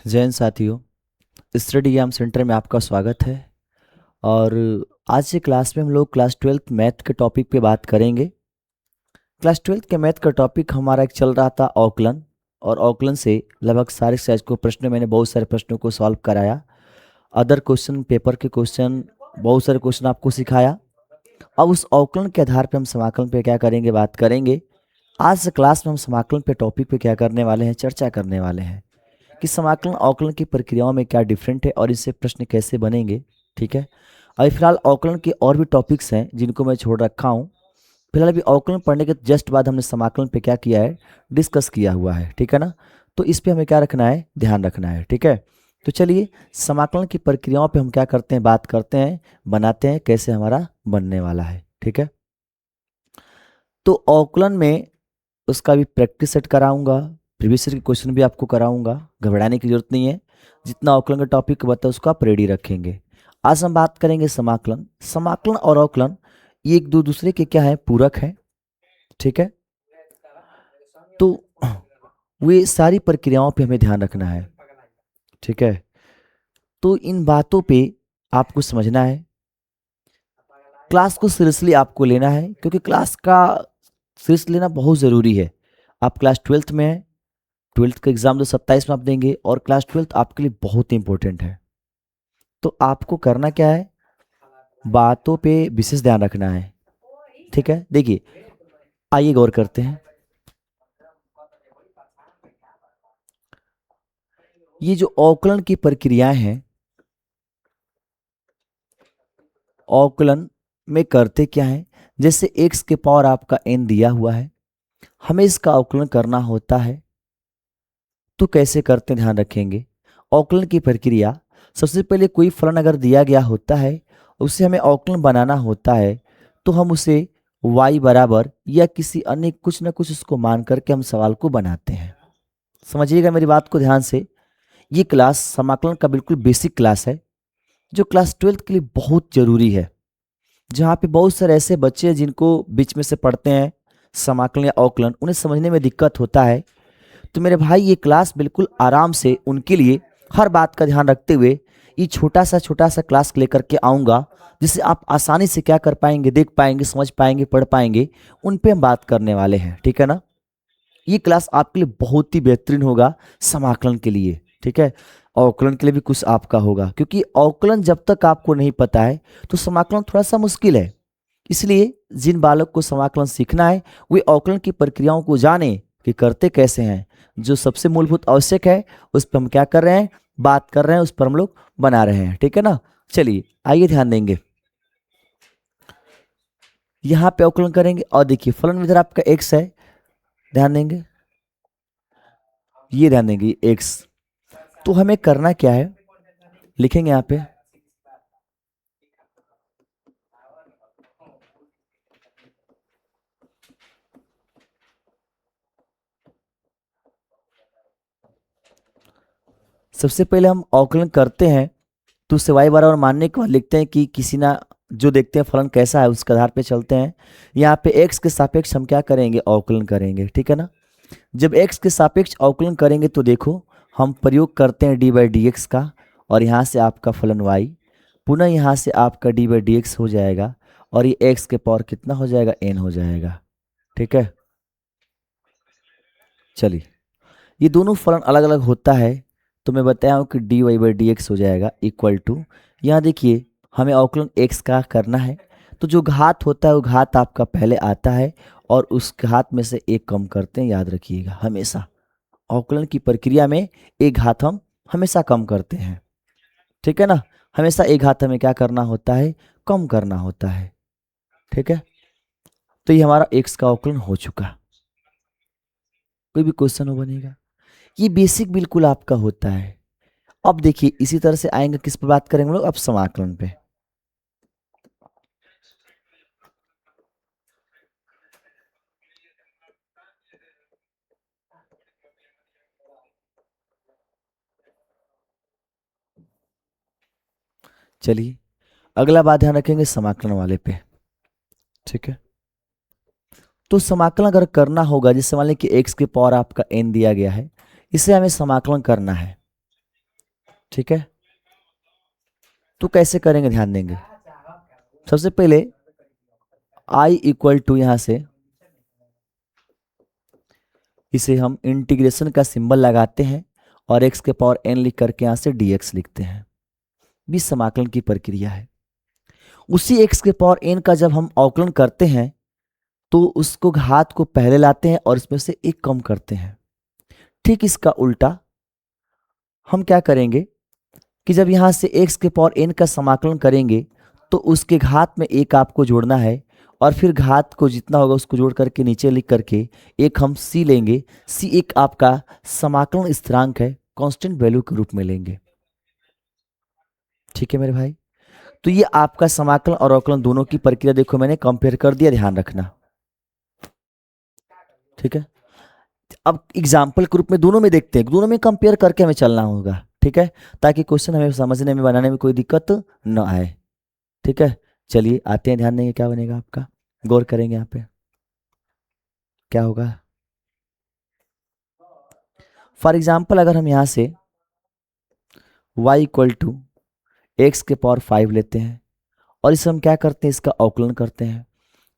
जय हिंद साथियों। स्टडी ज्ञान सेंटर में आपका स्वागत है। और आज के क्लास में हम लोग क्लास 12th मैथ के टॉपिक पे बात करेंगे। क्लास 12th के मैथ का टॉपिक हमारा एक चल रहा था औकलन, और औकलन से लगभग सारे साइज को प्रश्न मैंने बहुत सारे प्रश्नों को सॉल्व कराया। अदर क्वेश्चन पेपर के क्वेश्चन, बहुत सारे क्वेश्चन आपको सिखाया। अब उस औकलन के आधार पे हम समाकलन पे क्या करेंगे, बात करेंगे। आज से क्लास में हम समाकलन पे टॉपिक पे क्या करने वाले हैं, चर्चा करने वाले हैं कि समाकलन औकलन की प्रक्रियाओं में क्या डिफरेंट है और इससे प्रश्न कैसे बनेंगे। ठीक है। अभी फिलहाल औकलन के और भी टॉपिक्स हैं जिनको मैं छोड़ रखा हूँ। फिलहाल अभी औकलन पढ़ने के जस्ट बाद हमने समाकलन पे क्या किया है, डिस्कस किया हुआ है। ठीक है ना। तो इस पे हमें क्या रखना है, ध्यान रखना है। ठीक है। तो चलिए समाकलन की प्रक्रियाओं पे हम क्या करते हैं, बात करते हैं, बनाते हैं कैसे हमारा बनने वाला है। ठीक है। तो औकलन में उसका भी प्रैक्टिस सेट कराऊंगा, प्रीवियस ईयर के क्वेश्चन भी आपको कराऊंगा। घबराने की जरूरत नहीं है। जितना औकलन का टॉपिक बताया उसको आप रेडी रखेंगे। आज हम बात करेंगे समाकलन। समाकलन और औकलन ये एक दो दूसरे के क्या है, पूरक है। ठीक है। तो वे सारी प्रक्रियाओं पे हमें ध्यान रखना है। ठीक है। तो इन बातों पे आपको समझना है। क्लास को सीरियसली आपको लेना है, क्योंकि क्लास का सीरियस लेना बहुत ज़रूरी है। आप क्लास 12th में हैं, 12th का एग्जाम 2027 में आप देंगे, और क्लास 12th आपके लिए बहुत इंपॉर्टेंट है। तो आपको करना क्या है, बातों पे विशेष ध्यान रखना है। ठीक है। देखिए, आइए गौर करते हैं। ये जो औकलन की प्रक्रियाएं हैं, औकलन में करते क्या है, जैसे x के पावर आपका n दिया हुआ है, हमें इसका औकलन करना होता है। तो कैसे करते हैं, ध्यान रखेंगे। औकलन की प्रक्रिया, सबसे पहले कोई फलन अगर दिया गया होता है, उसे हमें औकलन बनाना होता है, तो हम उसे y बराबर या किसी अन्य कुछ ना कुछ उसको मान करके हम सवाल को बनाते हैं। समझिएगा मेरी बात को ध्यान से। ये क्लास समाकलन का बिल्कुल बेसिक क्लास है, जो क्लास 12th के लिए बहुत जरूरी है। जहाँ पे बहुत सारे ऐसे बच्चे हैं जिनको बीच में से पढ़ते हैं समाकलन या अवकलन, उन्हें समझने में दिक्कत होता है। तो मेरे भाई, ये क्लास बिल्कुल आराम से उनके लिए हर बात का ध्यान रखते हुए ये छोटा सा क्लास लेकर के आऊँगा, जिससे आप आसानी से क्या कर पाएंगे, देख पाएंगे, समझ पाएंगे, पढ़ पाएंगे। उन पे हम बात करने वाले हैं। ठीक है ना। ये क्लास आपके लिए बहुत ही बेहतरीन होगा समाकलन के लिए। ठीक है। अवकलन के लिए भी कुछ आपका होगा, क्योंकि अवकलन जब तक आपको नहीं पता है तो समाकलन थोड़ा सा मुश्किल है। इसलिए जिन बालक को समाकलन सीखना है, वे अवकलन की प्रक्रियाओं को जाने कि करते कैसे हैं। जो सबसे मूलभूत आवश्यक है उस पर हम क्या कर रहे हैं, बात कर रहे हैं, उस पर हम लोग बना रहे हैं। ठीक है ना। चलिए आइए ध्यान देंगे। यहाँ पे अवकलन करेंगे, और देखिए फलन इधर आपका एक्स है, ध्यान देंगे, ये ध्यान देंगे एक्स। तो हमें करना क्या है, लिखेंगे यहाँ पे सबसे पहले हम अवकलन करते हैं, तो उसे y बराबर मानने के बाद लिखते हैं कि किसी ना, जो देखते हैं फलन कैसा है उसके आधार पे चलते हैं। यहाँ पे x के सापेक्ष हम क्या करेंगे, अवकलन करेंगे। ठीक है ना। जब x के सापेक्ष अवकलन करेंगे तो देखो, हम प्रयोग करते हैं d/dx का, और यहाँ से आपका फलन y, पुनः यहाँ से आपका d/dx हो जाएगा, और ये x के पावर कितना हो जाएगा, n हो जाएगा। ठीक है। चलिए, ये दोनों फलन अलग अलग होता है, तो मैं बताया हूँ कि dy/dx हो जाएगा इक्वल टू, यहाँ देखिए हमें अवकलन x का करना है, तो जो घात होता है वो घात आपका पहले आता है, और उस घात में से एक कम करते हैं, याद रखिएगा हमेशा अवकलन की प्रक्रिया में एक घात हम हमेशा कम करते हैं। ठीक है ना। हमेशा एक घात हमें क्या करना होता है, कम करना होता है। ठीक है। तो ये हमारा x का अवकलन हो चुका। कोई भी क्वेश्चन हो बनेगा, ये बेसिक बिल्कुल आपका होता है। अब देखिए इसी तरह से आएंगे, किस पर बात करेंगे हम लोग, अब समाकलन पे। चलिए अगला बात ध्यान रखेंगे समाकलन वाले पे। ठीक है। तो समाकलन अगर करना होगा, जैसे मान लें कि x के पावर आपका n दिया गया है, इसे हमें समाकलन करना है। ठीक है, तो कैसे करेंगे ध्यान देंगे। सबसे पहले आई इक्वल टू यहां से इसे हम इंटीग्रेशन का सिंबल लगाते हैं और x के पावर n लिख करके यहां से dx लिखते हैं। बीच समाकलन की प्रक्रिया है। उसी x के पावर n का जब हम अवकलन करते हैं तो उसको घात को पहले लाते हैं और इसमें से एक कम करते हैं। ठीक इसका उल्टा हम क्या करेंगे कि जब यहां से x के पावर n का समाकलन करेंगे तो उसके घात में एक आपको जोड़ना है और फिर घात को जितना होगा उसको जोड़ करके नीचे लिख करके एक हम c लेंगे। c एक आपका समाकलन स्थिरांक है, कांस्टेंट वैल्यू के रूप में लेंगे। ठीक है मेरे भाई, तो ये आपका समाकलन और अवकलन दोनों की प्रक्रिया देखो मैंने कंपेयर कर दिया, ध्यान रखना। ठीक है, अब एग्जाम्पल के रूप में दोनों में देखते हैं, दोनों में कंपेयर करके हमें चलना होगा। ठीक है, ताकि क्वेश्चन हमें समझने में बनाने में कोई दिक्कत न आए। ठीक है, चलिए आते हैं, ध्यान देंगे क्या बनेगा आपका, गौर करेंगे यहाँ पे क्या होगा। फॉर एग्जाम्पल अगर हम यहाँ से y इक्वल टू एक्स के पावर 5 लेते हैं और इसे हम क्या करते हैं, इसका अवकलन करते हैं।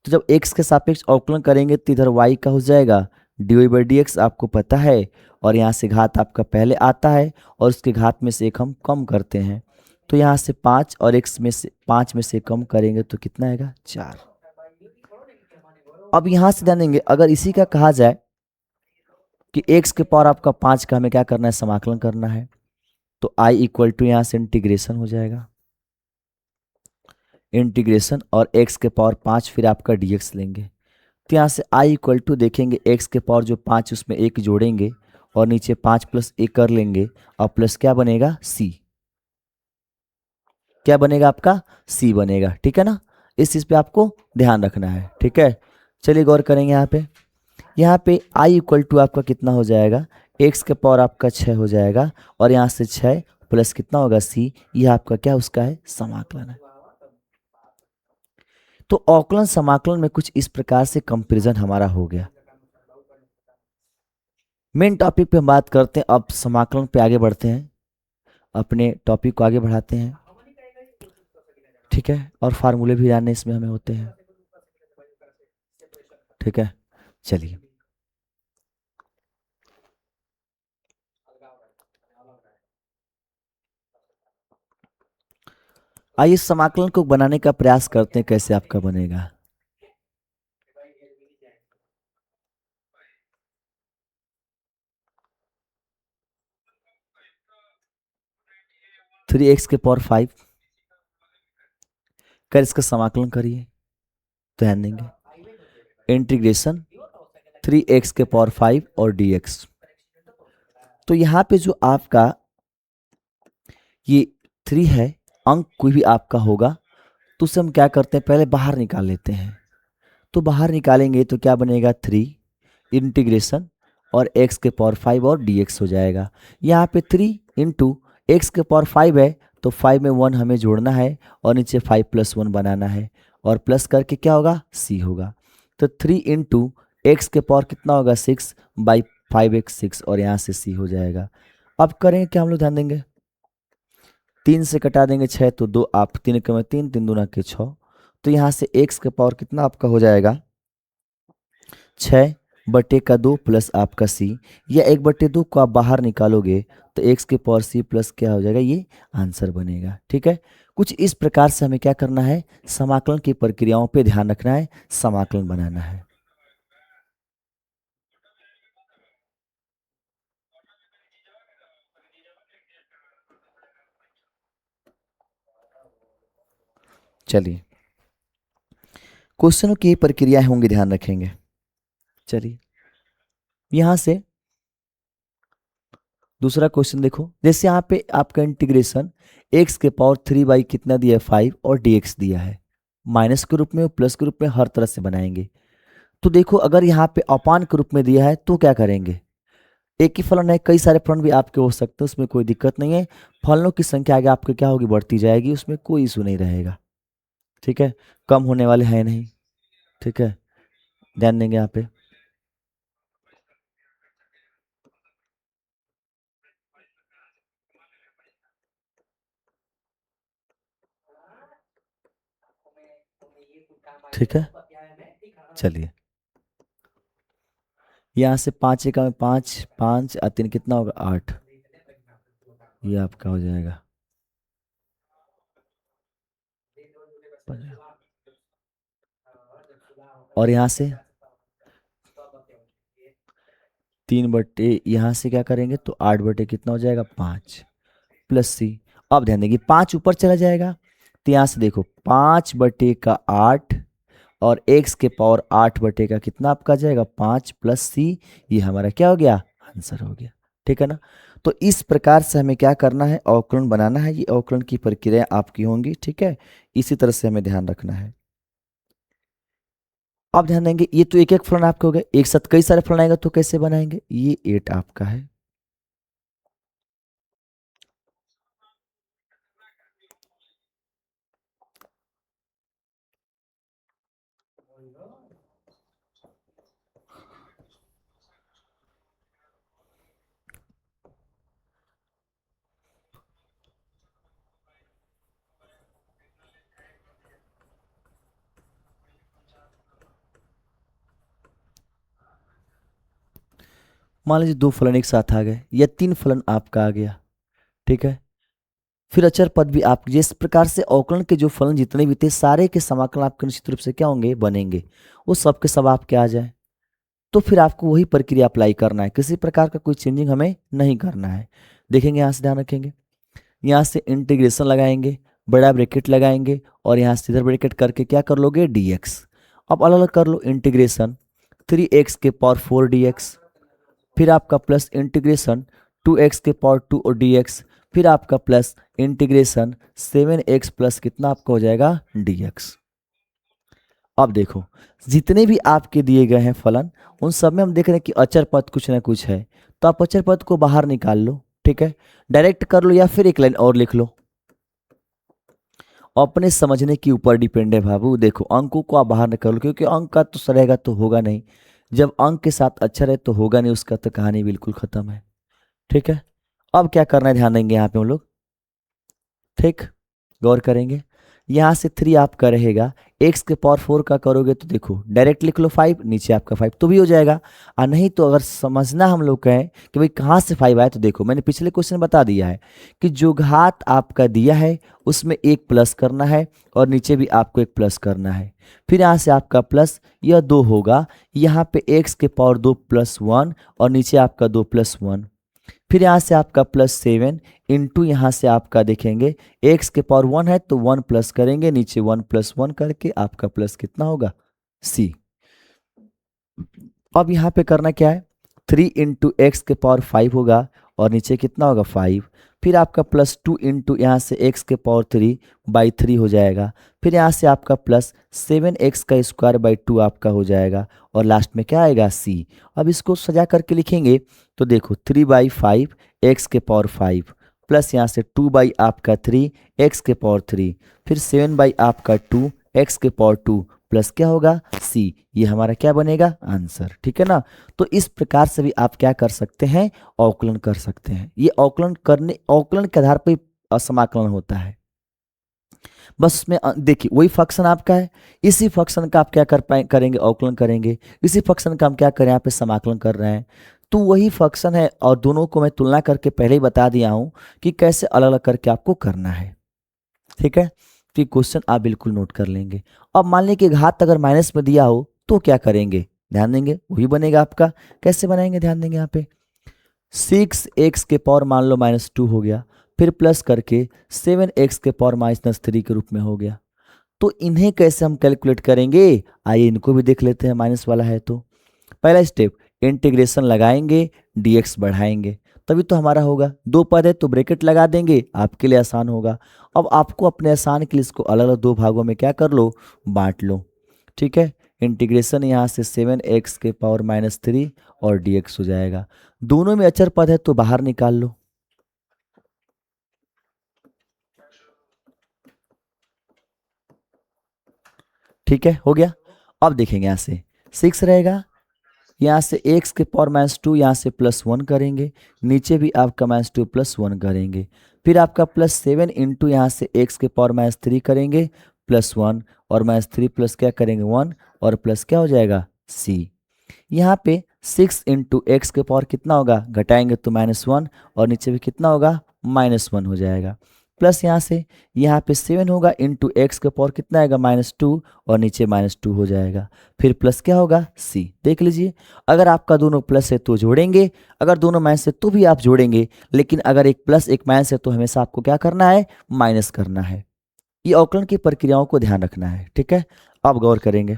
तो जब x के सापेक्ष अवकलन करेंगे तो इधर y का हो जाएगा dy बाई डी एक्स, आपको पता है, और यहाँ से घात आपका पहले आता है और उसके घात में से एक हम कम करते हैं। तो यहाँ से 5 और x में से 5 में से कम करेंगे तो कितना आएगा, 4। अब यहाँ से ध्यान देंगे, अगर इसी का कहा जाए कि x के पावर आपका 5 का हमें क्या करना है, समाकलन करना है, तो i इक्वल टू यहाँ से इंटीग्रेशन हो जाएगा, इंटीग्रेशन और x के पावर 5 फिर आपका dx लेंगे। तो यहाँ से i इक्वल टू देखेंगे x के पावर जो 5 उसमें एक जोड़ेंगे और नीचे 5 प्लस एक कर लेंगे और प्लस क्या बनेगा, c। क्या बनेगा आपका, c बनेगा। ठीक है ना, इस चीज पे आपको ध्यान रखना है। ठीक है, चलिए गौर करेंगे यहाँ पे i इक्वल टू आपका कितना हो जाएगा, x के पावर आपका 6 हो जाएगा और यहाँ से 6 प्लस कितना होगा, c। यह आपका क्या उसका है, समाकलन है। तो अवकलन समाकलन में कुछ इस प्रकार से कंपैरिजन हमारा हो गया। मेन टॉपिक पे हम बात करते हैं, अब समाकलन पे आगे बढ़ते हैं, अपने टॉपिक को आगे बढ़ाते हैं। ठीक है, और फार्मूले भी जानने इसमें हमें होते हैं। ठीक है, चलिए आइए समाकलन को बनाने का प्रयास करते हैं, कैसे आपका बनेगा। थ्री एक्स के पावर 5 कर इसका समाकलन करिए, तो ध्यान देंगे इंटीग्रेशन 3x के पावर 5 और dx। तो यहाँ पे जो आपका ये 3 है, अंक कोई भी आपका होगा तो उसे हम क्या करते हैं, पहले बाहर निकाल लेते हैं। तो बाहर निकालेंगे तो क्या बनेगा, 3 इंटीग्रेशन और x के पावर 5 और dx हो जाएगा। यहाँ पे 3 इंटू एक्स के पावर 5 है तो 5 में 1 हमें जोड़ना है और नीचे 5 प्लस 1 बनाना है और प्लस करके क्या होगा, c होगा। तो 3 इंटू एक्स के पावर कितना होगा, 6 बाई 5x 6 और यहाँ से c हो जाएगा। अब करेंगे क्या हम लोग, ध्यान देंगे 3 से कटा देंगे 6 तो 2, आप 3 के में 3, 3 दूना के 6। तो यहाँ से x के पावर कितना आपका हो जाएगा, 6 बटे का 2 प्लस आपका c। या 1/2 को आप बाहर निकालोगे तो x के पावर c प्लस क्या हो जाएगा, ये आंसर बनेगा। ठीक है, कुछ इस प्रकार से हमें क्या करना है, समाकलन की प्रक्रियाओं पे ध्यान रखना है, समाकलन बनाना है। चलिए क्वेश्चनों की प्रक्रियाएं होंगी, ध्यान रखेंगे। चलिए यहां से दूसरा क्वेश्चन देखो, जैसे यहाँ पे आपका इंटीग्रेशन x के पावर 3 बाई कितना दिया है, 5 और dx दिया है, माइनस के रूप में और प्लस के रूप में हर तरह से बनाएंगे। तो देखो अगर यहाँ पे अपान के रूप में दिया है तो क्या करेंगे, एक ही फलन है, कई सारे फलन भी आपके हो सकते हैं, उसमें कोई दिक्कत नहीं है। फलनों की संख्या आगे आपके क्या होगी, बढ़ती जाएगी, उसमें कोई इशू नहीं रहेगा। ठीक है, कम होने वाले हैं नहीं। ठीक है, ध्यान देंगे यहाँ पे। ठीक है, चलिए यहाँ से 5 एकम में 5, 5 और 3 कितना होगा 8, ये आपका हो जाएगा। और यहाँ से 3/, यहाँ से क्या करेंगे तो 8/, कितना हो जाएगा 5 प्लस सी। अब ध्यान देंगे 5 ऊपर चला जाएगा, तो यहाँ से देखो 5/8 और एक्स के पावर 8 का कितना आपका आ जाएगा 5 प्लस सी, ये हमारा क्या हो गया आंसर हो गया। ठीक है ना। तो इस प्रकार से हमें क्या करना है, अवकलन बनाना है। ये अवकलन की प्रक्रिया आपकी होंगी। ठीक है, इसी तरह से हमें ध्यान रखना है। अब ध्यान देंगे ये तो एक एक फलन आपके हो गए, एक साथ कई सारे फलन आएगा तो कैसे बनाएंगे, ये 8 आपका है। मान लीजिए 2 फलन एक साथ आ गए या 3 फलन आपका आ गया। ठीक है, फिर अचर पद भी आप जिस प्रकार से अवकलन के जो फलन जितने भी थे सारे के समाकलन आपके निश्चित रूप से क्या होंगे बनेंगे, वो सब के सब आपके आ जाए। तो फिर आपको वही प्रक्रिया अप्लाई करना है, किसी प्रकार का कोई चेंजिंग हमें नहीं करना है। देखेंगे यहाँ से ध्यान रखेंगे, यहाँ से इंटीग्रेशन लगाएंगे, बड़ा ब्रैकेट लगाएंगे और यहाँ से इधर ब्रैकेट करके क्या कर लोगे dx। अब अलग अलग कर लो, इंटीग्रेशन 3x के पावर 4 dx, फिर आपका प्लस इंटीग्रेशन 2x के पावर 2 और dx, फिर आपका प्लस इंटीग्रेशन 7x प्लस कितना आपका हो जाएगा dx। अब देखो जितने भी आपके दिए गए हैं फलन, उन सब में हम देख रहे हैं कि अचर पद कुछ ना कुछ है, तो आप अचर पद को बाहर निकाल लो। ठीक है, डायरेक्ट कर लो या फिर एक लाइन और लिख लो, अपने समझने के ऊपर डिपेंड है बाबू। देखो अंकों को आप बाहर निकाल लो, क्योंकि अंक का तो रहेगा तो होगा नहीं, जब अंक के साथ अक्षर है तो होगा नहीं, उसका तो कहानी बिल्कुल खत्म है। ठीक है, अब क्या करना है ध्यान देंगे यहाँ पे हम लोग। ठीक, गौर करेंगे, यहाँ से 3 आपका रहेगा, एक्स के पावर 4 का करोगे तो देखो डायरेक्ट लिख लो 5, नीचे आपका 5 तो भी हो जाएगा। और नहीं तो अगर समझना हम लोग कहें कि भाई कहाँ से 5 आए, तो देखो मैंने पिछले क्वेश्चन बता दिया है कि जो घात आपका दिया है उसमें एक प्लस करना है और नीचे भी आपको एक प्लस करना है। फिर यहाँ से आपका प्लस यह 2 होगा, यहाँ पे एक्स के पावर 2 + 1 और नीचे आपका 2 + 1। फिर यहाँ से आपका +7 इंटू यहाँ से आपका देखेंगे एक्स के पावर 1 है तो 1 प्लस करेंगे, नीचे 1 + 1 करके आपका प्लस कितना होगा c। अब यहाँ पे करना क्या है, 3 इंटू एक्स के पावर 5 होगा और नीचे कितना होगा 5। फिर आपका +2 इंटू यहाँ से एक्स के पावर 3/3 हो जाएगा। फिर यहाँ से आपका +7x² 2 आपका हो जाएगा और लास्ट में क्या आएगा c। अब इसको सजा करके लिखेंगे तो देखो 3/5 एक्स के पावर 5 प्लस यहाँ से 2/3 एक्स के पावर 3, फिर 7/2 एक्स के पावर 2 प्लस क्या होगा c। ये हमारा क्या बनेगा आंसर। ठीक है ना। तो इस प्रकार से भी आप क्या कर सकते हैं, अवकलन कर सकते हैं। ये अवकलन के आधार पर समाकलन होता है। बस उसमें देखिए वही फंक्शन आपका है, इसी फंक्शन का आप क्या करेंगे अवकलन करेंगे, इसी फंक्शन का हम क्या करें यहाँ पे समाकलन कर रहे हैं। तो वही फंक्शन है और दोनों को मैं तुलना करके पहले ही बता दिया हूँ कि कैसे अलग अलग करके आपको करना है। ठीक है, तो ये क्वेश्चन आप बिल्कुल नोट कर लेंगे। अब मान लें कि घात अगर माइनस में दिया हो तो क्या करेंगे, ध्यान देंगे वही बनेगा आपका। कैसे बनाएंगे ध्यान देंगे यहाँ पे 6x के पावर मान लो -2 हो गया, फिर प्लस करके 7x के पावर -3 के रूप में हो गया। तो इन्हें कैसे हम कैलकुलेट करेंगे, आइए इनको भी देख लेते हैं। माइनस वाला है तो पहला स्टेप इंटीग्रेशन लगाएंगे, dx बढ़ाएंगे, तभी तो हमारा होगा। 2 पद है तो ब्रैकेट लगा देंगे, आपके लिए आसान होगा। अब आपको अपने आसान के लिए इसको अलग अलग 2 भागों में क्या कर लो बांट लो। ठीक है, इंटीग्रेशन यहाँ से 7x के पावर -3 और dx हो जाएगा। दोनों में अचर पद है तो बाहर निकाल लो। ठीक है, हो गया। अब देखेंगे यहाँ से 6 रहेगा, यहाँ से x के पावर -2 यहाँ से +1 करेंगे, नीचे भी आपका -2 + 1 करेंगे। फिर आपका +7 इंटू यहाँ से x के पावर -3 करेंगे, +1 और -3 प्लस क्या करेंगे 1 और प्लस क्या हो जाएगा c। यहाँ पे 6 इंटू एक्स के पावर कितना होगा, घटाएंगे तो -1 और नीचे भी कितना होगा -1 हो जाएगा। प्लस यहाँ से यहाँ पे 7 होगा इंटू एक्स के पावर कितना आएगा -2 और नीचे -2 हो जाएगा। फिर प्लस क्या होगा c। देख लीजिए, अगर आपका दोनों प्लस है तो जोड़ेंगे, अगर दोनों माइनस है तो भी आप जोड़ेंगे, लेकिन अगर एक प्लस एक माइनस है तो हमेशा आपको क्या करना है, माइनस करना है। ये अवकलन की प्रक्रियाओं को ध्यान रखना है, ठीक है। अब गौर करेंगे,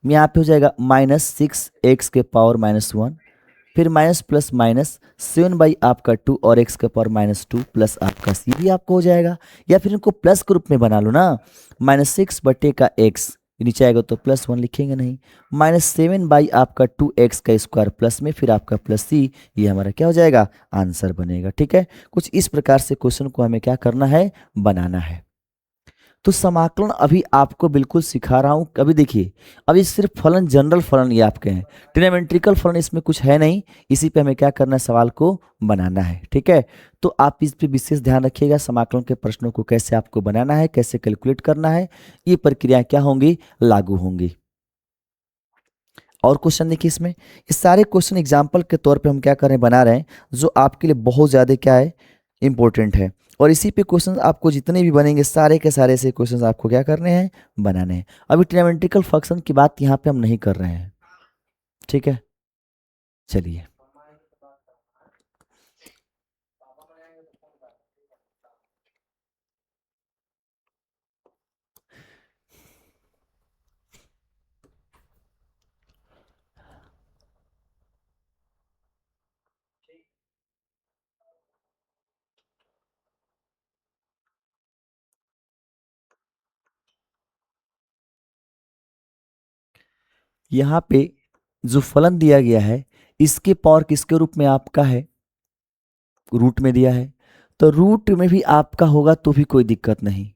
यहाँ पे हो जाएगा -6 x के पावर -1, फिर माइनस प्लस माइनस 7 बाई आपका 2 और x के पावर -2 प्लस आपका c भी आपको हो जाएगा। या फिर इनको प्लस के रूप में बना लो ना, -6 बटे का x, नीचे आएगा तो +1 लिखेंगे नहीं, -7 बाई आपका 2x का स्क्वायर प्लस में फिर आपका प्लस c, ये हमारा क्या हो जाएगा, आंसर बनेगा, ठीक है। कुछ इस प्रकार से क्वेश्चन को हमें क्या करना है, बनाना है। तो समाकलन अभी आपको बिल्कुल सिखा रहा हूं। अभी देखिए, अभी सिर्फ फलन, जनरल फलन ये आपके हैं, ट्रिग्नोमेट्रिकल फलन इसमें कुछ है नहीं, इसी पे हमें क्या करना है, सवाल को बनाना है, ठीक है। तो आप इस पे विशेष ध्यान रखिएगा, समाकलन के प्रश्नों को कैसे आपको बनाना है, कैसे कैलकुलेट करना है, ये प्रक्रिया क्या होंगी, लागू होंगी। और क्वेश्चन देखिए, इसमें ये सारे क्वेश्चन एग्जाम्पल के तौर पे हम क्या कर रहे हैं, बना रहे हैं, जो आपके लिए बहुत ज़्यादा क्या है, इंपॉर्टेंट है। और इसी पे क्वेश्चन आपको जितने भी बनेंगे सारे के सारे ऐसे क्वेश्चन आपको क्या करने हैं, बनाने हैं। अभी ट्रिग्नोमेट्रिकल फंक्शन की बात यहाँ पे हम नहीं कर रहे हैं, ठीक है। चलिए, यहाँ पे जो फलन दिया गया है इसके पावर किसके रूप में आपका है, रूट में दिया है। तो रूट में भी आपका होगा तो भी कोई दिक्कत नहीं,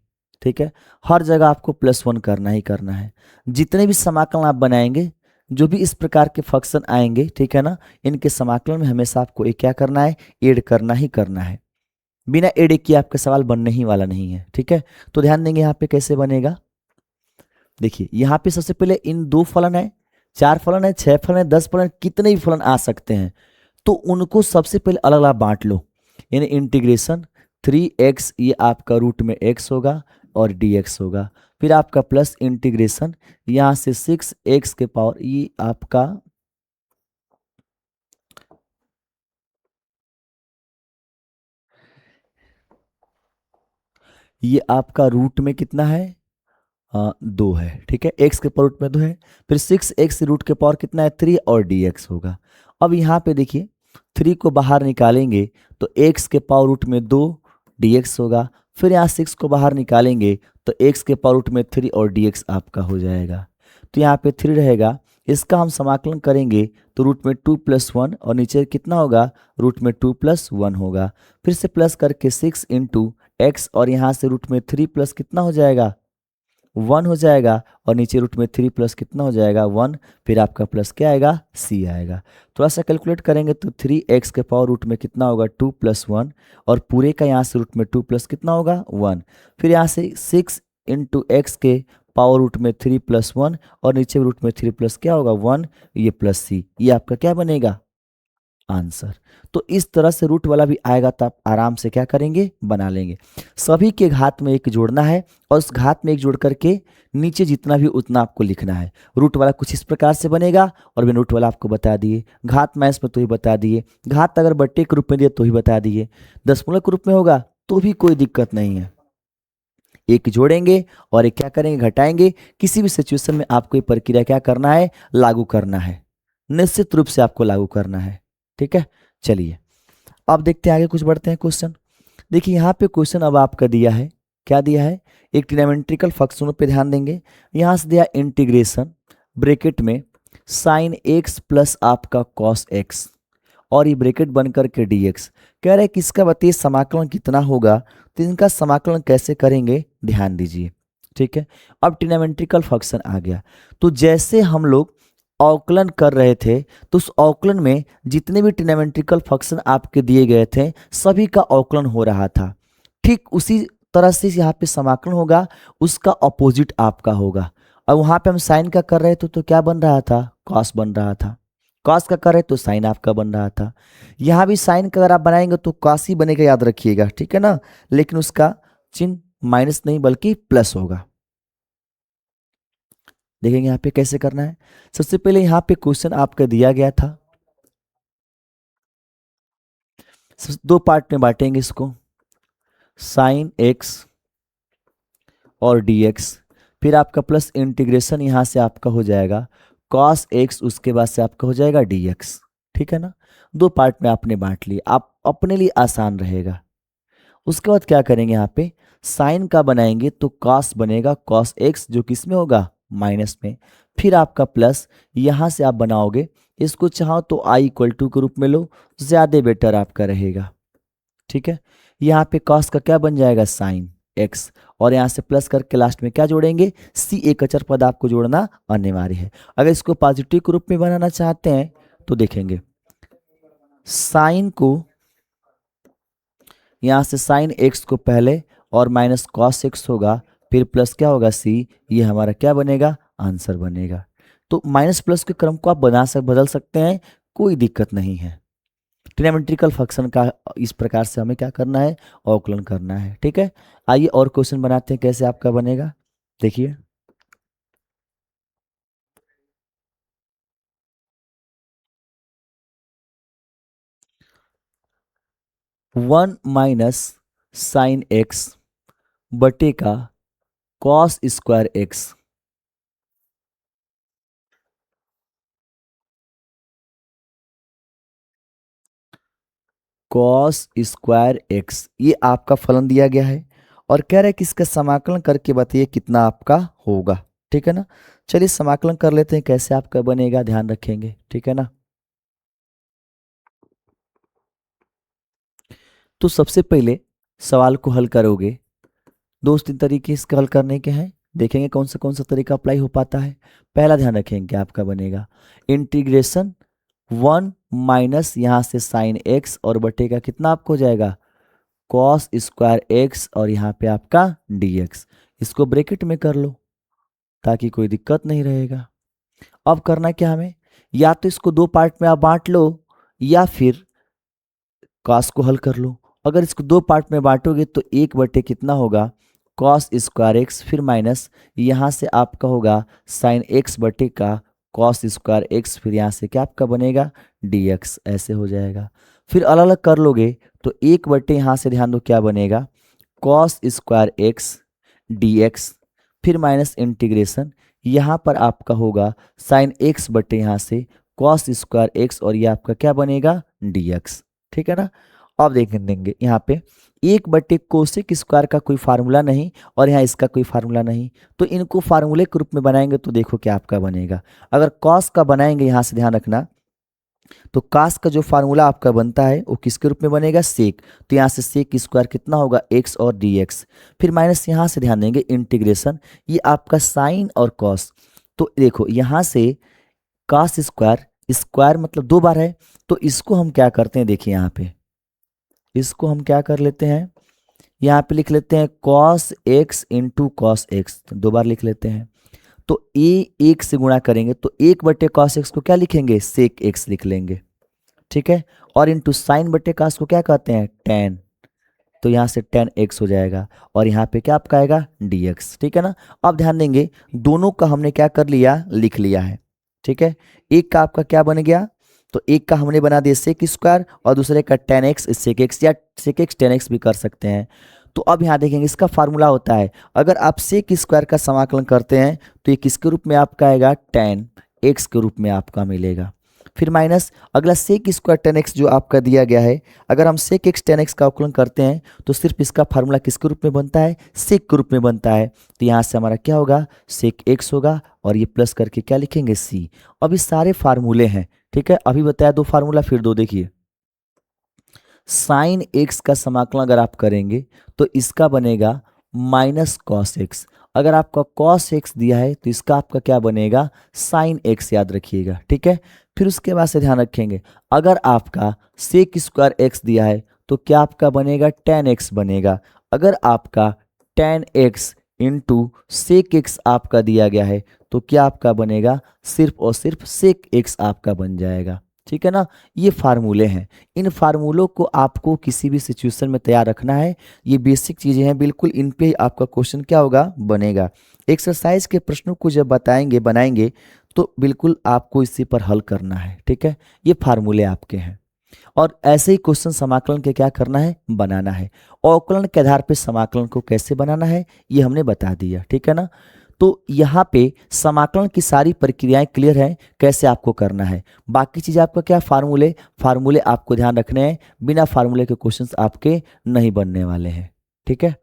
ठीक है। हर जगह आपको +1 करना ही करना है। जितने भी समाकलन आप बनाएंगे, जो भी इस प्रकार के फंक्शन आएंगे, ठीक है ना, इनके समाकलन में हमेशा आपको एक क्या करना है, ऐड करना ही करना है। बिना ऐड किए आपका सवाल बनने ही वाला नहीं है, ठीक है। तो ध्यान देंगे यहाँ पे कैसे बनेगा। देखिए, यहाँ पे सबसे पहले इन 2 फलन है, 4 फलन है, 6 फलन है, 10 फलन, कितने भी फलन आ सकते हैं, तो उनको सबसे पहले अलग अलग बांट लो। यानी इंटीग्रेशन 3x, ये आपका रूट में x होगा और dx होगा। फिर आपका प्लस इंटीग्रेशन यहाँ से 6x के पावर, ये आपका रूट में कितना है, 2 है, ठीक है। x के पावर रूट में 2 है। फिर 6x रूट के पावर कितना है, 3 और dx होगा। अब यहाँ पे देखिए, 3 को बाहर निकालेंगे तो x के पावर रूट में 2 dx होगा। फिर यहाँ 6 को बाहर निकालेंगे तो x के पावर रूट में 3 और dx आपका हो जाएगा। तो यहाँ पे 3 रहेगा, इसका हम समाकलन करेंगे तो रूट में 2 + 1 और नीचे कितना होगा, रूट में 2 + 1 होगा। फिर से प्लस करके 6 इंटू एक्स और यहाँ से रूट में 3 प्लस कितना हो जाएगा, 1 हो जाएगा, और नीचे रूट में 3 प्लस कितना हो जाएगा, 1। फिर आपका प्लस क्या आएगा, c आएगा। थोड़ा सा कैलकुलेट करेंगे तो 3x के पावर रूट में कितना होगा, 2 + 1, और पूरे का यहाँ से रूट में 2 प्लस कितना होगा, 1। फिर यहाँ से 6 इंटू एक्स के पावर रूट में 3 + 1 और नीचे रूट में 3 प्लस क्या होगा, 1, ये प्लस c, ये आपका क्या बनेगा, आंसर। तो इस तरह से रूट वाला भी आएगा तो आप आराम से क्या करेंगे, बना लेंगे। सभी के घात में एक जोड़ना है और उस घात में एक जोड़ करके नीचे जितना भी उतना आपको लिखना है। रूट वाला कुछ इस प्रकार से बनेगा और बिना रूट वाला आपको बता दिए, घात मैथ्स में तो ही बता दिए, घात अगर बट्टे के रूप में दिए तो ही बता दिए, दशमलव के रूप में होगा तो भी कोई दिक्कत नहीं है। एक जोड़ेंगे और एक क्या करेंगे, घटाएंगे। किसी भी सिचुएशन में आपको ये प्रक्रिया क्या करना है, लागू करना है, निश्चित रूप से आपको लागू करना है, ठीक है। चलिए अब देखते हैं आगे, कुछ बढ़ते हैं क्वेश्चन। देखिए यहाँ पे क्वेश्चन अब आपका दिया है, क्या दिया है, एक ट्रिग्नोमेट्रिकल फंक्शनों पे ध्यान देंगे। यहाँ से दिया इंटीग्रेशन ब्रैकेट में sin x प्लस आपका cos x और ये ब्रैकेट बन करके dx। कह रहे हैं कि इसका बताइए समाकलन कितना होगा, तो इनका समाकलन कैसे करेंगे, ध्यान दीजिए, ठीक है। अब ट्रिग्नोमेट्रिकल फंक्शन आ गया, तो जैसे हम लोग अवकलन कर रहे थे तो उस अवकलन में जितने भी ट्रिग्नोमेट्रिकल फंक्शन आपके दिए गए थे सभी का अवकलन हो रहा था। ठीक उसी तरह से यहाँ पे समाकलन होगा उसका ऑपोजिट आपका होगा। अब वहां पे हम साइन का कर रहे थे तो क्या बन रहा था, कॉस बन रहा था। कॉस का कर रहे तो साइन आपका बन रहा था। यहाँ भी साइन का अगर आप बनाएंगे तो कॉस ही बनेगा, याद रखिएगा, ठीक है ना। लेकिन उसका चिन्ह माइनस नहीं बल्कि प्लस होगा। देखेंगे यहाँ पे कैसे करना है। सबसे पहले यहाँ पे क्वेश्चन आपका दिया गया था, दो पार्ट में बांटेंगे इसको, साइन एक्स और dx, फिर आपका प्लस इंटीग्रेशन यहाँ से आपका हो जाएगा cos x, उसके बाद से आपका हो जाएगा dx, ठीक है ना। दो पार्ट में आपने बांट लिए, आप अपने लिए आसान रहेगा। उसके बाद क्या करेंगे, यहाँ पे साइन का बनाएंगे तो cos बनेगा cos x, जो किस में होगा, माइनस में। फिर आपका प्लस यहाँ से आप बनाओगे, इसको चाहो तो i इक्वल टू के रूप में लो, ज्यादा बेटर आपका रहेगा, ठीक है। यहाँ पे cos का क्या बन जाएगा, साइन x, और यहाँ से प्लस करके लास्ट में क्या जोड़ेंगे, सी, एक अचर पद आपको जोड़ना अनिवार्य है। अगर इसको पॉजिटिव के रूप में बनाना चाहते हैं तो देखेंगे, साइन को यहाँ से साइन x को पहले और माइनस कॉस x होगा, फिर प्लस क्या होगा सी, ये हमारा क्या बनेगा, आंसर बनेगा। तो माइनस प्लस के क्रम को आप बदल सकते हैं, कोई दिक्कत नहीं है। ट्रिग्नोमेट्रिकल फंक्शन का इस प्रकार से हमें क्या करना है, अवकलन करना है, ठीक है। आइए और क्वेश्चन बनाते हैं, कैसे आपका बनेगा, देखिए। वन माइनस साइन एक्स बटे का cos square x, cos square x, ये आपका फलन दिया गया है और कह रहा है कि इसका समाकलन करके बताइए कितना आपका होगा, ठीक है ना। चलिए समाकलन कर लेते हैं, कैसे आपका बनेगा ध्यान रखेंगे, ठीक है ना। तो सबसे पहले सवाल को हल करोगे, दो तीन तरीके इसका हल करने के हैं, देखेंगे कौन सा तरीका अप्लाई हो पाता है। पहला ध्यान रखेंगे क्या आपका बनेगा, इंटीग्रेशन वन माइनस यहाँ से साइन एक्स और बटे का कितना आपको हो जाएगा, कॉस स्क्वायर एक्स, और यहाँ पे आपका dx, इसको ब्रैकेट में कर लो ताकि कोई दिक्कत नहीं रहेगा। अब करना क्या हमें, या तो इसको दो पार्ट में आप बांट लो या फिर कॉस को हल कर लो। अगर इसको दो पार्ट में बांटोगे तो एक बटे कितना होगा, कॉस स्क्वायर एक्स, फिर माइनस यहाँ से आपका होगा साइन एक्स बटे का कॉस स्क्वायर एक्स, फिर यहाँ से क्या आपका बनेगा, dx, ऐसे हो जाएगा। फिर अलग अलग कर लोगे तो एक बटे यहाँ से ध्यान दो क्या बनेगा, कॉस स्क्वायर एक्स dx, फिर माइनस इंटीग्रेशन यहाँ पर आपका होगा साइन एक्स बटे यहाँ से कॉस स्क्वायर एक्स, और ये आपका क्या बनेगा, dx, ठीक है ना। अब देख देंगे यहाँ पे एक बटे कोसेक स्क्वायर का कोई फार्मूला नहीं और यहाँ इसका कोई फार्मूला नहीं, तो इनको फार्मूले के रूप में बनाएंगे तो देखो क्या आपका बनेगा। अगर कॉस का बनाएंगे यहाँ से ध्यान रखना, तो कास का जो फार्मूला आपका बनता है वो किसके रूप में बनेगा, सेक, तो यहाँ से सेक स्क्वायर कितना होगा, एक्स और dx, फिर माइनस यहाँ से ध्यान देंगे इंटीग्रेशन, ये आपका साइन और कॉस, तो देखो यहाँ से कास स्क्वायर, स्क्वायर मतलब दो बार है, तो इसको हम क्या करते हैं, देखिए यहाँ पे इसको हम क्या कर लेते हैं, यहाँ पे लिख लेते हैं cos x into cos x, दो बार लिख लेते हैं। तो ए एक से गुणा करेंगे तो एक बटे कॉस एक्स को क्या लिखेंगे, सेक एक्स लिख लेंगे, ठीक है। और इंटू साइन बटे कॉस को क्या कहते हैं, टेन, तो यहाँ से टेन एक्स हो जाएगा, और यहाँ पे क्या आपका आएगा, dx, ठीक है ना। अब ध्यान देंगे दोनों का हमने क्या कर लिया, लिख लिया है, ठीक है। एक का आपका क्या बन गया, तो एक का हमने बना दिया सेक स्क्वायर और दूसरे का टेन एक्स सेक एक्स, या सेक एक्स टेन एक्स भी कर सकते हैं। तो अब यहाँ देखेंगे इसका फार्मूला होता है, अगर आप सेक स्क्वायर का समाकलन करते हैं तो ये किसके रूप में आपका आएगा, टेन एक्स के रूप में आपका मिलेगा। फिर माइनस अगला सेक स्क्वायर टेन एक्स जो आपका दिया गया है, अगर हम सेक एक्स टेन एक्स का अवकलन करते हैं तो सिर्फ इसका फार्मूला किसके रूप में बनता है, सेक के रूप में बनता है, तो यहाँ से हमारा क्या होगा, सेक एक्स होगा, और ये प्लस करके क्या लिखेंगे, सी। अब ये सारे फार्मूले हैं, ठीक है। अभी बताया दो फार्मूला, फिर दो देखिए, साइन एक्स का समाकलन अगर आप करेंगे तो इसका बनेगा माइनस कॉस एक्स, अगर आपका कॉस एक्स दिया है तो इसका आपका क्या बनेगा, साइन एक्स, याद रखिएगा, ठीक है। फिर उसके बाद से ध्यान रखेंगे अगर आपका सेक स्क्वायर एक्स दिया है तो क्या आपका बनेगा, टेन एक्स बनेगा, अगर आपका tan x into sec x आपका दिया गया है, तो क्या आपका बनेगा, सिर्फ और सिर्फ सेक एक्स आपका बन जाएगा। ठीक है ना। ये फार्मूले हैं, इन फार्मूलों को आपको किसी भी सिचुएशन में तैयार रखना है। ये बेसिक चीज़ें हैं, बिल्कुल इन पे ही आपका क्वेश्चन क्या होगा, बनेगा। एक्सरसाइज के प्रश्नों को जब बनाएंगे तो बिल्कुल आपको इसी पर हल करना है। ठीक है, ये फार्मूले आपके हैं। और ऐसे ही क्वेश्चन समाकलन के क्या करना है, बनाना है। अवकलन के आधार पे समाकलन को कैसे बनाना है ये हमने बता दिया। ठीक है ना। तो यहाँ पे समाकलन की सारी प्रक्रियाएं क्लियर हैं, कैसे आपको करना है। बाकी चीज आपका क्या, फार्मूले आपको ध्यान रखने हैं, बिना फार्मूले के क्वेश्चंस आपके नहीं बनने वाले हैं। ठीक है।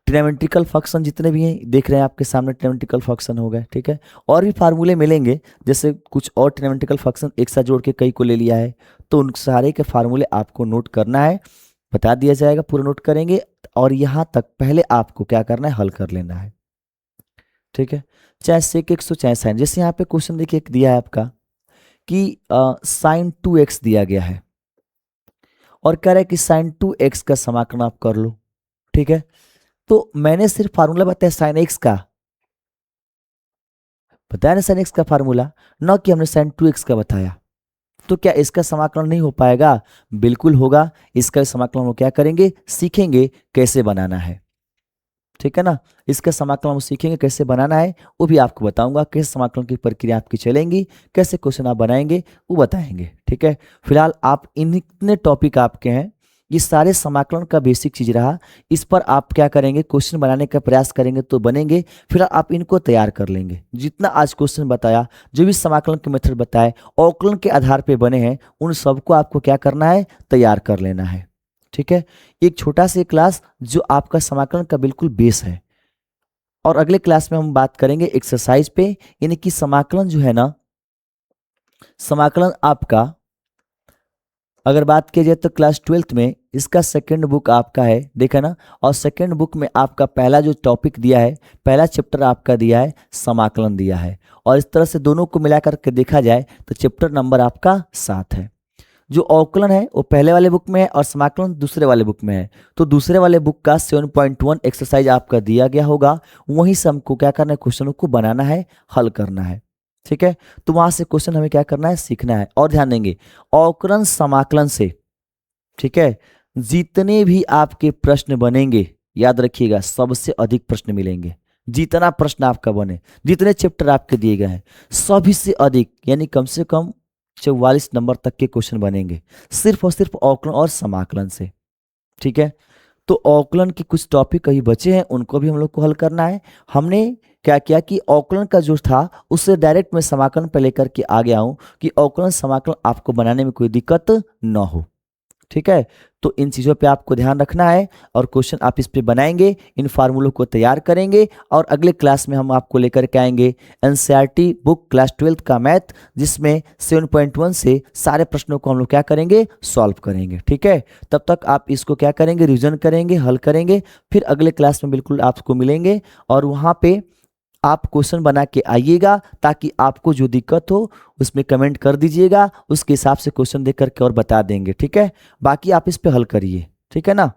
ट्रिग्नोमेट्रिकल फंक्शन जितने भी हैं देख रहे हैं आपके सामने, ट्रिग्नोमेट्रिकल फंक्शन हो गए। ठीक है, और भी फार्मूले मिलेंगे, जैसे कुछ और ट्रिग्नोमेट्रिकल फंक्शन एक साथ जोड़ के कई को ले लिया है, तो उन सारे के फार्मूले आपको नोट करना है, बता दिया जाएगा, पूरा नोट करेंगे। और यहाँ तक पहले आपको क्या करना है, हल कर लेना है। ठीक है, चाहे सेक एक्स हो चाहे साइन। जैसे यहाँ पे क्वेश्चन देखिए एक दिया है आपका कि साइन 2x दिया गया है और कह रहा है कि साइन 2x का समाकलन आप कर लो। ठीक है, तो मैंने सिर्फ फार्मूला बताया साइन एक्स का, बताया ना साइन एक्स का फार्मूला, न कि हमने साइन 2x का बताया। तो क्या इसका समाकलन नहीं हो पाएगा, बिल्कुल होगा। इसका समाकलन हम क्या करेंगे, सीखेंगे कैसे बनाना है। ठीक है ना, इसका समाकलन हम सीखेंगे कैसे बनाना है, वो भी आपको बताऊंगा, कैसे समाकलन की प्रक्रिया आपकी चलेंगी, कैसे क्वेश्चन आप बनाएंगे वो बताएंगे। ठीक है, फिलहाल आप इतने टॉपिक आपके हैं, ये सारे समाकलन का बेसिक चीज रहा, इस पर आप क्या करेंगे, क्वेश्चन बनाने का प्रयास करेंगे तो बनेंगे। फिर आप इनको तैयार कर लेंगे, जितना आज क्वेश्चन बताया, जो भी समाकलन के मेथड बताए अवकलन के आधार पे बने हैं, उन सबको आपको क्या करना है, तैयार कर लेना है। ठीक है, एक छोटा सा क्लास जो आपका समाकलन का बिल्कुल बेस है। और अगले क्लास में हम बात करेंगे एक्सरसाइज पे, यानी कि समाकलन जो है ना, समाकलन आपका अगर बात की जाए तो क्लास 12th में इसका सेकंड बुक आपका है, देखा ना। और सेकंड बुक में आपका पहला जो टॉपिक दिया है, पहला चैप्टर आपका दिया है समाकलन दिया है। और इस तरह से दोनों को मिलाकर के देखा जाए तो चैप्टर नंबर आपका 7 है। जो अवकलन है वो पहले वाले बुक में है और समाकलन दूसरे वाले बुक में है। तो दूसरे वाले बुक का 7.1 एक्सरसाइज आपका दिया गया होगा, वहीं से हमको क्या करना है, क्वेश्चनों को बनाना है, हल करना है। ठीक है, तो वहां से क्वेश्चन हमें क्या करना है, सीखना है। और ध्यान देंगे अवकलन समाकलन से, ठीक है, जितने भी आपके प्रश्न बनेंगे याद रखिएगा सबसे अधिक प्रश्न मिलेंगे। जितना प्रश्न आपका बने, जितने चैप्टर आपके दिए गए हैं, सभी से अधिक यानी कम से कम 44 नंबर तक के क्वेश्चन बनेंगे, सिर्फ और सिर्फ अवकलन और समाकलन से। ठीक है, तो अवकलन के कुछ टॉपिक अभी बचे हैं, उनको भी हम लोग को हल करना है। हमने क्या किया कि अवकलन का जो था उससे डायरेक्ट मैं समाकलन पे लेकर के आ गया हूं कि अवकलन समाकलन आपको बनाने में कोई दिक्कत न हो। ठीक है, तो इन चीज़ों पे आपको ध्यान रखना है और क्वेश्चन आप इस पे बनाएंगे, इन फार्मूलों को तैयार करेंगे। और अगले क्लास में हम आपको लेकर के आएंगे एनसीईआरटी बुक क्लास 12th का मैथ, जिसमें 7.1 से सारे प्रश्नों को हम लोग क्या करेंगे, सॉल्व करेंगे। ठीक है, तब तक आप इसको क्या करेंगे, रिविजन करेंगे, हल करेंगे। फिर अगले क्लास में बिल्कुल आपको मिलेंगे और वहाँ पे आप क्वेश्चन बना के आइएगा, ताकि आपको जो दिक्कत हो उसमें कमेंट कर दीजिएगा, उसके हिसाब से क्वेश्चन देख करके और बता देंगे। ठीक है, बाकी आप इस पे हल करिए। ठीक है ना।